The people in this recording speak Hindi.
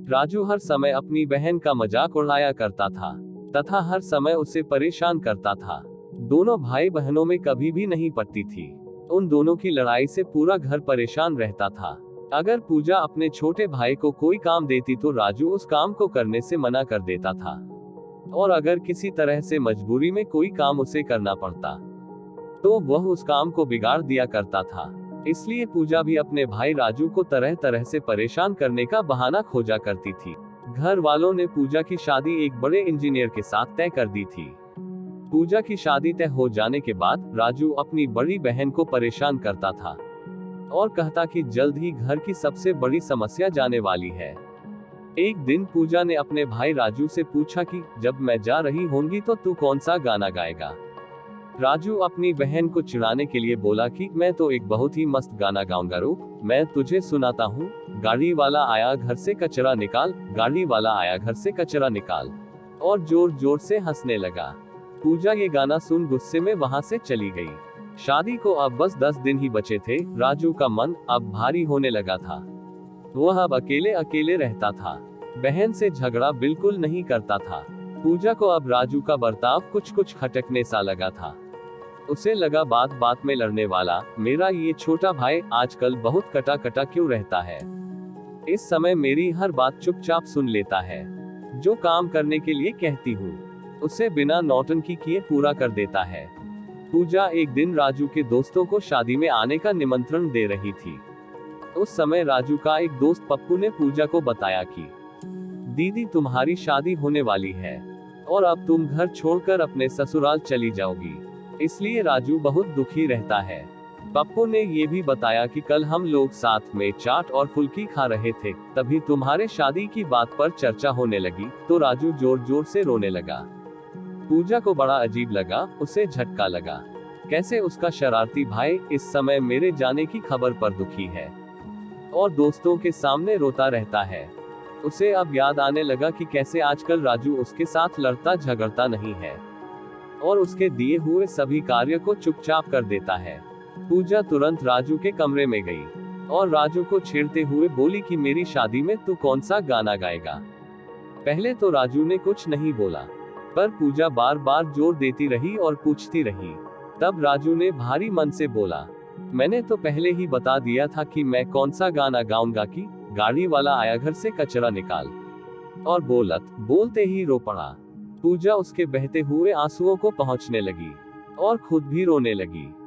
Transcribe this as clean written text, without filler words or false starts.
राजू हर समय अपनी बहन का मजाक उड़ाया करता था तथा हर समय उसे परेशान करता था। दोनों भाई बहनों में कभी भी नहीं पटती थी। उन दोनों की लड़ाई से पूरा घर परेशान रहता था। अगर पूजा अपने छोटे भाई को कोई काम देती तो राजू उस काम को करने से मना कर देता था, और अगर किसी तरह से मजबूरी में कोई काम उसे करना पड़ता तो वह उस काम को बिगाड़ दिया करता था। इसलिए पूजा भी अपने भाई राजू को तरह तरह से परेशान करने का बहाना खोजा करती थी। घर वालों ने पूजा की शादी एक बड़े इंजीनियर के साथ तय कर दी थी। पूजा की शादी तय हो जाने के बाद राजू अपनी बड़ी बहन को परेशान करता था और कहता कि जल्द ही घर की सबसे बड़ी समस्या जाने वाली है। एक दिन पूजा ने अपने भाई राजू से पूछा कि जब मैं जा रही होंगी तो तू कौन सा गाना गाएगा। राजू अपनी बहन को चिढ़ाने के लिए बोला कि मैं तो एक बहुत ही मस्त गाना गाऊंगा, रुक मैं तुझे सुनाता हूँ। गाड़ी वाला आया घर से कचरा निकाल, गाड़ी वाला आया घर से कचरा निकाल, और जोर जोर से हंसने लगा। पूजा ये गाना सुन गुस्से में वहां से चली गई। शादी को अब बस 10 दिन ही बचे थे। राजू का मन अब भारी होने लगा था। वह अब अकेले अकेले रहता था, बहन से झगड़ा बिल्कुल नहीं करता था। पूजा को अब राजू का बर्ताव कुछ खटकने सा लगा था। उसे लगा बात बात में लड़ने वाला, मेरा ये छोटा भाई आजकल बहुत कटा कटा क्यों रहता है। इस समय मेरी हर बात चुपचाप सुन लेता है, जो काम करने के लिए कहती हूँ उसे बिना नौटंकी किए पूरा कर देता है। पूजा एक दिन राजू के दोस्तों को शादी में आने का निमंत्रण दे रही थी। उस समय राजू का एक दोस्त पप्पू ने पूजा को बताया कि दीदी तुम्हारी शादी होने वाली है और अब तुम घर छोड़कर अपने ससुराल चली जाओगी, इसलिए राजू बहुत दुखी रहता है। पप्पू ने ये भी बताया कि कल हम लोग साथ में चाट और फुल्की खा रहे थे, तभी तुम्हारे शादी की बात पर चर्चा होने लगी तो राजू जोर जोर से रोने लगा। पूजा को बड़ा अजीब लगा, उसे झटका लगा, कैसे उसका शरारती भाई इस समय मेरे जाने की खबर पर दुखी है और दोस्तों के सामने रोता रहता है। उसे अब याद आने लगा कि कैसे आजकल राजू उसके साथ लड़ता झगड़ता नहीं है और उसके दिए हुए सभी कार्य को चुपचाप कर देता है। पूजा तुरंत राजू के कमरे में गई और राजू को छेड़ते हुए बोली कि मेरी शादी में तू कौन सा गाना गाएगा। पहले तो राजू ने कुछ नहीं बोला, पर पूजा बार बार जोर देती रही और पूछती रही। तब राजू ने भारी मन से बोला, मैंने तो पहले ही बता दिया था कि मैं कौन सा गाना गाऊंगा कि गाड़ी वाला आया घर से कचरा निकाल, और बोलते ही रो पड़ा। पूजा उसके बहते हुए आंसुओं को पहुंचने लगी और खुद भी रोने लगी।